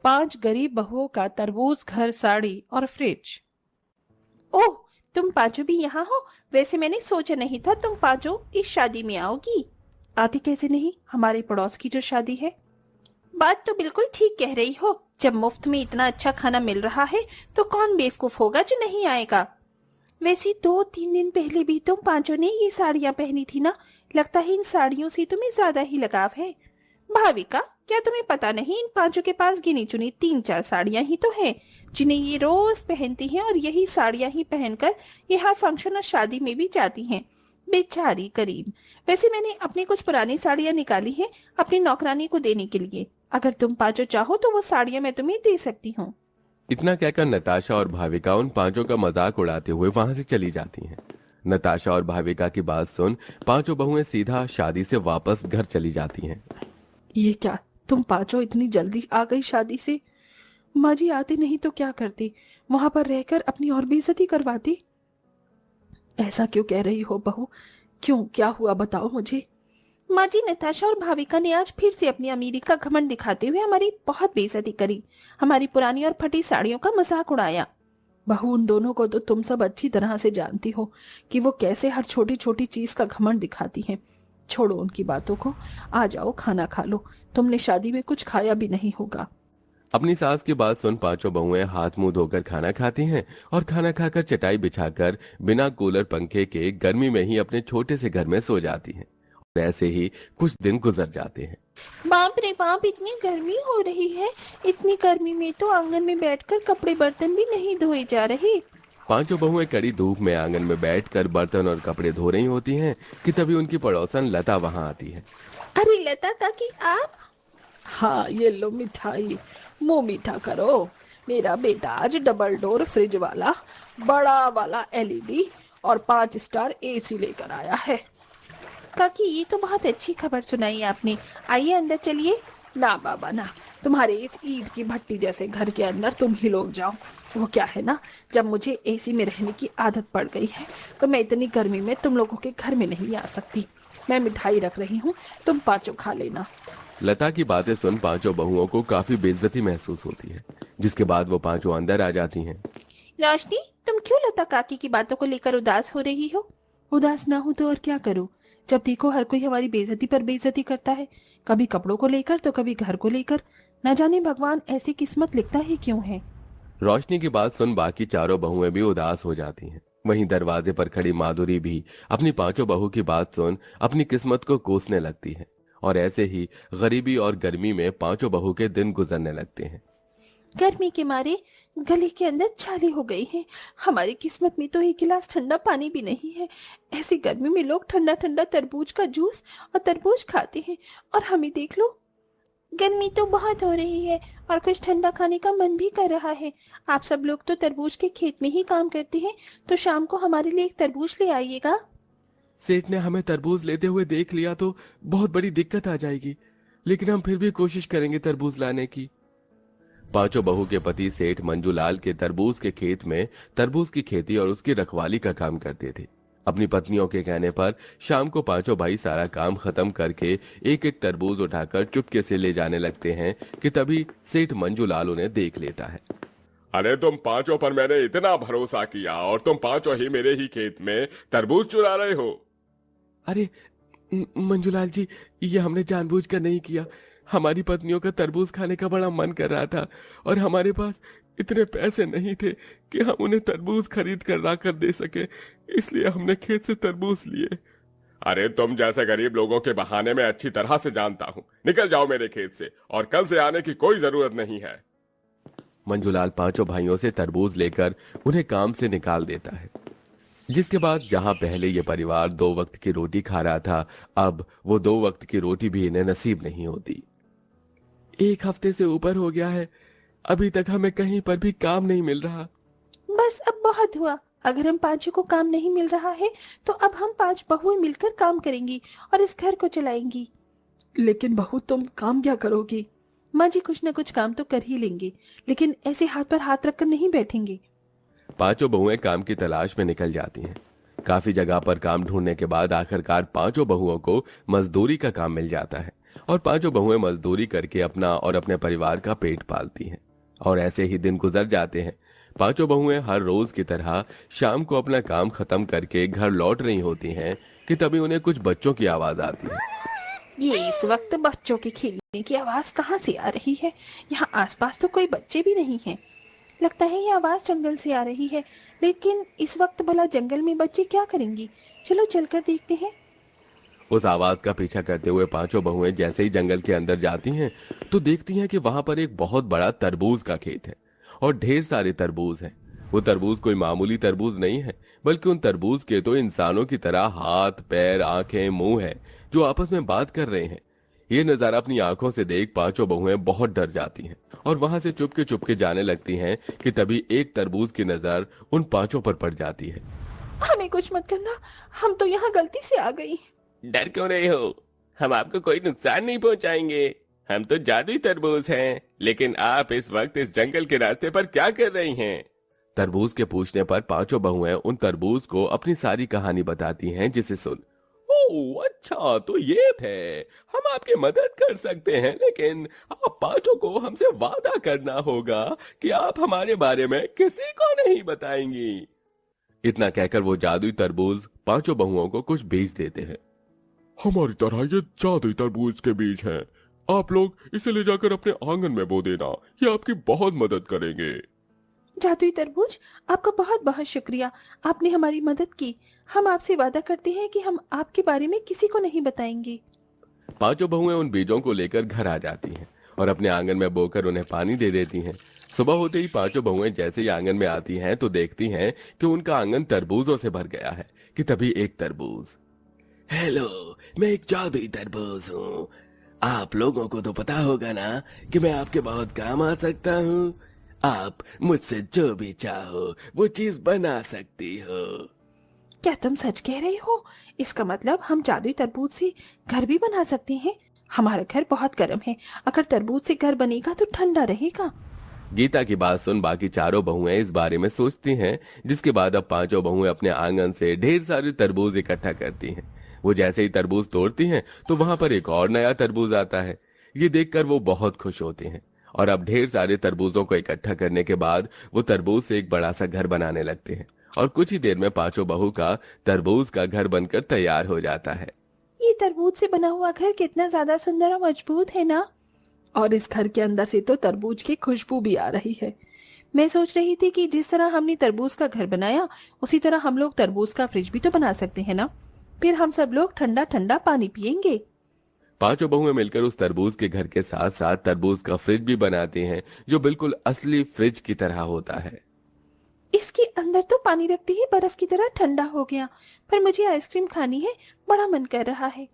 5 गरीब बहुओं का तरबूज, घर, साड़ी और फ्रिज। ओह, तुम पांचों भी यहाँ हो। वैसे मैंने सोचा नहीं था तुम पांचों इस शादी में आओगी। आती कैसे नहीं, हमारे पड़ोस की जो शादी है। बात तो बिल्कुल ठीक कह रही हो। जब मुफ्त में इतना अच्छा खाना मिल रहा है तो कौन बेवकूफ होगा जो नहीं आएगा। वैसे 2-3 दिन पहले भी तुम पांचों ने ये साड़ियां पहनी थी ना। लगता है इन साड़ियों से तुम्हें ज्यादा ही लगाव है। भाविका, क्या तुम्हें पता नहीं इन पांचों के पास गिनी चुनी 3-4 साड़ियां ही तो हैं जिन्हें ये रोज पहनती हैं, और यही साड़ियां ही पहनकर ये हर फंक्शन और शादी में भी जाती हैं। बेचारी करीम। वैसे मैंने अपनी कुछ पुरानी साड़ियां निकाली हैं अपनी नौकरानी को देने के लिए। अगर तुम पांचों चाहो तो वो साड़ियां मैं तुम्हें दे सकती हूँ। इतना कहकर नताशा और भाविका उन पांचों का मजाक उड़ाते हुए वहां से चली जाती हैं। नताशा और भाविका की बात सुन पांचों बहुएं सीधा शादी से वापस घर चली जाती हैं। ये क्या, तुम पांचों इतनी जल्दी आ गई शादी से? माँ जी आती नहीं तो क्या करती, वहां पर रहकर अपनी और बेइज्जती करवाती। ऐसा क्यों कह रही हो बहू? क्यों, क्या हुआ बताओ मुझे। माँ जी, नताशा और भाविका ने आज फिर से अपनी अमीरी का घमंड दिखाते हुए हमारी बहुत बेइज्जती करी। हमारी पुरानी और फटी साड़ियों का मजाक उड़ाया। बहू, उन दोनों को तो तुम सब अच्छी तरह से जानती हो कि वो कैसे हर छोटी छोटी चीज का घमंड दिखाती हैं। छोड़ो उनकी बातों को, आ जाओ खाना खा लो। तुमने शादी में कुछ खाया भी नहीं होगा। अपनी सास की बात सुन पांचों बहुएं हाथ मुंह धोकर खाना खाती हैं और खाना खाकर चटाई बिछाकर बिना कूलर पंखे के गर्मी में ही अपने छोटे से घर में सो जाती हैं। और ऐसे ही कुछ दिन गुजर जाते हैं। बाप रे बाप, इतनी गर्मी हो रही है। इतनी गर्मी में तो आंगन में बैठकर कपड़े बर्तन भी नहीं धोए जा रहे। पांचों बहुएं कड़ी धूप में आंगन में बैठकर बर्तन और कपड़े धो रही होती हैं कि तभी उनकी पड़ोसन लता वहां आती है। अरे लता काकी, आप? हाँ, ये लो मिठाई, मुंह मीठा करो। मेरा बेटा आज डबल डोर फ्रिज वाला, बड़ा वाला एलईडी और 5 स्टार एसी लेकर आया है। काकी, ये तो बहुत अच्छी खबर सुनाई आपने। आइए अंदर चलिए। ना बाबा ना, तुम्हारे इस ईंट की भट्टी जैसे घर के अंदर तुम ही लोग जाओ। वो क्या है ना, जब मुझे एसी में रहने की आदत पड़ गई है तो मैं इतनी गर्मी में तुम लोगों के घर में नहीं आ सकती। मैं मिठाई रख रही हूँ, तुम पांचों खा लेना। लता की बातें सुन पांचों बहुओं को काफी बेइज्जती महसूस होती है, जिसके बाद वो पांचों अंदर आ जाती हैं। रोशनी, तुम क्यों लता काकी की बातों को लेकर उदास हो रही हो? उदास ना हूं तो और क्या करूं? जब देखो हर कोई हमारी बेइज्जती पर बेइज्जती करता है, कभी कपड़ों को लेकर तो कभी घर को लेकर। न जाने भगवान ऐसी किस्मत लिखता है क्यों है। रोशनी की बात सुन बाकी चारों बहुएं भी उदास हो जाती हैं। वहीं दरवाजे पर खड़ी माधुरी भी अपनी पांचों बहू की बात सुन अपनी किस्मत को कोसने लगती है। और ऐसे ही गरीबी और गर्मी में पांचों बहू के दिन गुजरने लगते हैं। गर्मी के मारे गले के अंदर छाले हो गई हैं। हमारी किस्मत में तो एक गिलास ठंडा पानी भी नहीं है। ऐसी गर्मी में लोग ठंडा ठंडा तरबूज का जूस और तरबूज खाते हैं, और हमें देख लो। गर्मी तो बहुत हो रही है और कुछ ठंडा खाने का मन भी कर रहा है। आप सब लोग तो तरबूज के खेत में ही काम करते हैं, तो शाम को हमारे लिए एक तरबूज ले आइएगा। सेठ ने हमें तरबूज लेते हुए देख लिया तो बहुत बड़ी दिक्कत आ जाएगी, लेकिन हम फिर भी कोशिश करेंगे तरबूज लाने की। पांचों बहू के पति सेठ मंजूलाल के तरबूज के खेत में तरबूज की खेती और उसकी रखवाली का काम करते थे। अपनी पत्नियों के कहने पर शाम को पांचों भाई सारा काम खत्म करके एक एक तरबूज उठाकर चुपके से ले जाने लगते हैं कि तभी सेठ मंजूलाल उन्हें देख लेता है। अरे तुम पांचों पर मैंने इतना भरोसा किया और तुम पांचों ही मेरे ही खेत में तरबूज चुरा रहे हो। अरे मंजूलाल जी, ये हमने जानबूझकर नहीं किया। हमारी पत्नियों का तरबूज खाने का बड़ा मन कर रहा था और हमारे पास इतने पैसे नहीं थे कि हम उन्हें तरबूज खरीद कर ला कर दे सके, इसलिए हमने खेत से तरबूज लिए। अरे तुम जैसे गरीब लोगों के बहाने मैं अच्छी तरह से जानता हूँ। निकल जाओ मेरे खेत से, और कल से आने की कोई जरूरत नहीं है। मंजूलाल पांचों भाइयों से तरबूज लेकर उन्हें काम से निकाल देता है। जिसके बाद जहां पहले ये परिवार 2 वक्त की रोटी खा रहा था, अब वो 2 वक्त की रोटी भी इन्हें नसीब नहीं होती। 1 हफ्ते से ऊपर हो गया है, अभी तक हमें कहीं पर भी काम नहीं मिल रहा। बस अब बहुत हुआ। अगर हम पांचों को काम नहीं मिल रहा है तो अब हम 5 बहुएं मिलकर काम करेंगी और इस घर को चलाएंगी। लेकिन बहू, तुम काम क्या करोगी? माँ जी कुछ न कुछ काम तो कर ही लेंगे, लेकिन ऐसे हाथ पर हाथ रखकर नहीं बैठेंगे। पांचों बहुएं काम की तलाश में निकल जाती हैं। काफी जगह पर काम ढूंढने के बाद आखिरकार पांचों बहुओं को मजदूरी का काम मिल जाता है, और पांचों बहुएं मजदूरी करके अपना और अपने परिवार का पेट पालती हैं। और ऐसे ही दिन गुजर जाते हैं। पांचों बहुएं हर रोज की तरह शाम को अपना काम खत्म करके घर लौट रही होती हैं कि तभी उन्हें कुछ बच्चों की आवाज आती है। ये इस वक्त बच्चों के खेलने की आवाज कहाँ से आ रही है? यहाँ आसपास तो कोई बच्चे भी नहीं हैं। लगता है ये आवाज जंगल से आ रही है, लेकिन इस वक्त भला जंगल में बच्चे क्या करेंगी? चलो चलकर देखते हैं। उस आवाज का पीछा करते हुए पांचों बहुएं जैसे ही जंगल के अंदर जाती हैं तो देखती हैं कि वहां पर एक बहुत बड़ा तरबूज का खेत है और ढेर सारे तरबूज हैं। वो तरबूज कोई मामूली तरबूज नहीं है, बल्कि उन तरबूज के तो इंसानों की तरह हाथ, पैर, आंखें, मुंह है जो आपस में बात कर रहे हैं। ये नजारा अपनी आंखों से देख पांचों बहुएं बहुत डर जाती हैं और वहां से चुपके जाने लगती हैं कि तभी एक तरबूज की नजर उन पांचों पर पड़ जाती है। हमें कुछ मत करना, हम तो यहाँ गलती से आ गई। डर क्यों रहे हो? हम आपको कोई नुकसान नहीं पहुंचाएंगे। हम तो जादुई तरबूज हैं। लेकिन आप इस वक्त इस जंगल के रास्ते पर क्या कर रही हैं? तरबूज के पूछने पर पांचों बहुएं उन तरबूज को अपनी सारी कहानी बताती हैं, जिसे सुन। ओह अच्छा, तो ये थे। हम आपकी मदद कर सकते हैं, लेकिन आप पांचों को हमसे वादा करना होगा कि आप हमारे बारे में किसी को नहीं बताएंगी। इतना कहकर वो जादुई तरबूज पांचों बहुओं को कुछ बीज देते हैं। हमारी तरह ये जादुई तरबूज के बीज हैं। आप लोग इसे ले जाकर अपने आंगन में बो देना, ये आपकी बहुत मदद करेंगे। जादुई तरबूज, आपका बहुत बहुत शुक्रिया, आपने हमारी मदद की। हम आपसे वादा करते हैं कि हम आपके बारे में किसी को नहीं बताएंगे। पांचों बहुएं उन बीजों को लेकर घर आ जाती हैं और अपने आंगन में बोकर उन्हें पानी दे देती हैं। सुबह होते ही पांचों बहुएं जैसे ही आंगन में आती हैं तो देखती हैं कि उनका आंगन तरबूजों से भर गया है कि तभी एक तरबूज। हेलो, मैं एक जादुई तरबूज हूँ। आप लोगों को तो पता होगा ना कि मैं आपके बहुत काम आ सकता हूँ। आप मुझसे जो भी चाहो वो चीज बना सकती हो। क्या तुम सच कह रहे हो? इसका मतलब हम जादुई तरबूज से घर भी बना सकते हैं। हमारा घर बहुत गर्म है, अगर तरबूज से घर बनेगा तो ठंडा रहेगा। गीता की बात सुन बाकी चारों बहुएं इस बारे में सोचती हैं, जिसके बाद अब पांचों बहुएं अपने आंगन से ढेर सारे तरबूज इकट्ठा करती हैं। वो जैसे ही तरबूज तोड़ती हैं तो वहां पर एक और नया तरबूज आता है। ये देखकर वो बहुत खुश होते हैं और अब ढेर सारे तरबूजों को इकट्ठा करने के बाद वो तरबूज से एक बड़ा सा घर बनाने लगते हैं और कुछ ही देर में पांचों बहू का तरबूज का घर बनकर तैयार हो जाता है। ये तरबूज से बना हुआ घर कितना ज्यादा सुंदर और मजबूत है ना? और इस घर के अंदर से तो तरबूज की खुशबू भी आ रही है। मैं सोच रही थी कि जिस तरह हमने तरबूज का घर बनाया, उसी तरह हम लोग तरबूज का फ्रिज भी तो बना सकते हैं ना? फिर हम सब लोग ठंडा ठंडा पानी पियेंगे। पांचों बहुएं मिलकर उस तरबूज के घर के साथ साथ तरबूज का फ्रिज भी बनाते हैं, जो बिल्कुल असली फ्रिज की तरह होता है। इसके अंदर तो पानी रखते ही बर्फ की तरह ठंडा हो गया, पर मुझे आइसक्रीम खानी है, बड़ा मन कर रहा है।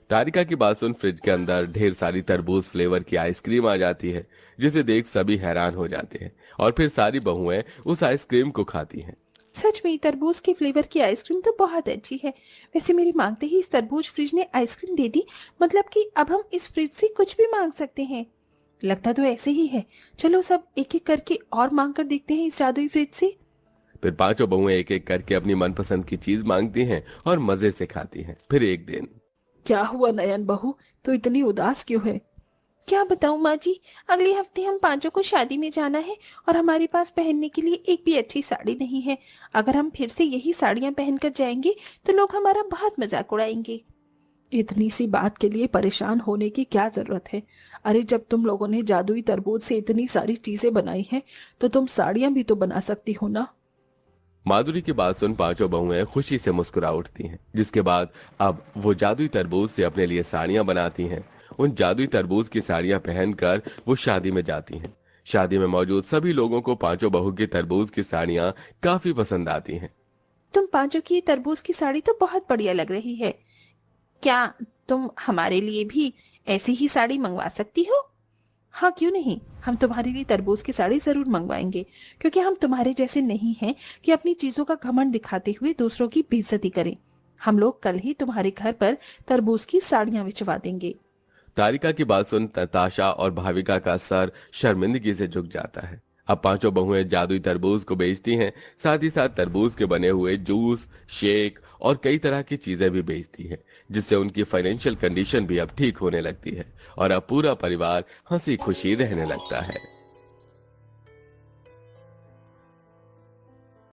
तारिका की बात सुन फ्रिज के अंदर ढेर सारी तरबूज फ्लेवर की आइसक्रीम आ जाती है, जिसे देख सभी हैरान हो जाते हैं और फिर सारी बहुएं उस आइसक्रीम को खाती हैं। सच में तरबूज के फ्लेवर की आइसक्रीम तो बहुत अच्छी है। वैसे मेरी मांगते ही इस तरबूज फ्रिज ने आइसक्रीम दे दी, मतलब कि अब हम इस फ्रिज से कुछ भी मांग सकते हैं। लगता तो ऐसे ही है। चलो सब एक एक करके और मांग कर देखते हैं इस जादुई फ्रिज से। फिर पांचों बहुएं एक एक करके अपनी मनपसंद की चीज मांगती हैं और मजे से खाती हैं। फिर एक दिन, क्या हुआ नयन बहू, तो इतनी उदास क्यों है? क्या बताऊं माँ जी, अगले हफ्ते हम पांचों को शादी में जाना है और हमारे पास पहनने के लिए एक भी अच्छी साड़ी नहीं है। अगर हम फिर से यही साड़ियां पहनकर जाएंगे तो लोग हमारा बहुत मजाक उड़ाएंगे। इतनी सी बात के लिए परेशान होने की क्या जरूरत है? अरे जब तुम लोगों ने जादुई तरबूज से इतनी सारी चीजें बनाई हैं तो तुम साड़ियां भी तो बना सकती हो ना। माधुरी की बात सुन पांचों बहुएं खुशी से मुस्कुरा उठती हैं, जिसके बाद अब वो जादुई तरबूज से अपने लिए साड़ियां बनाती हैं। उन जादुई तरबूज की साड़ियां पहनकर वो शादी में जाती हैं। शादी में मौजूद सभी लोगों को पांचों बहू की तरबूज की साड़ियां काफी पसंद आती हैं। तुम पांचों की तरबूज की साड़ी तो बहुत बढ़िया लग रही है। क्या तुम हमारे लिए भी ऐसी ही साड़ी मंगवा सकती हो? हाँ क्यों नहीं, हम तुम्हारे लिए तरबूज की साड़ी जरूर मंगवाएंगे, क्योंकि हम तुम्हारे जैसे नहीं हैं कि अपनी चीजों का घमंड दिखाते हुए दूसरों की बेइज्जती करें। हम लोग कल ही तुम्हारे घर पर तरबूज की साड़ियां भिजवा देंगे। तारिका की बात सुन नताशा और भाविका का सर शर्मिंदगी से झुक जाता है। अब पांचों बहुएं जादुई तरबूज को बेचती हैं, साथ ही साथ तरबूज के बने हुए जूस, शेक और कई तरह की चीजें भी बेचती हैं, जिससे उनकी फाइनेंशियल कंडीशन भी अब ठीक होने लगती है और अब पूरा परिवार हंसी खुशी रहने लगता है।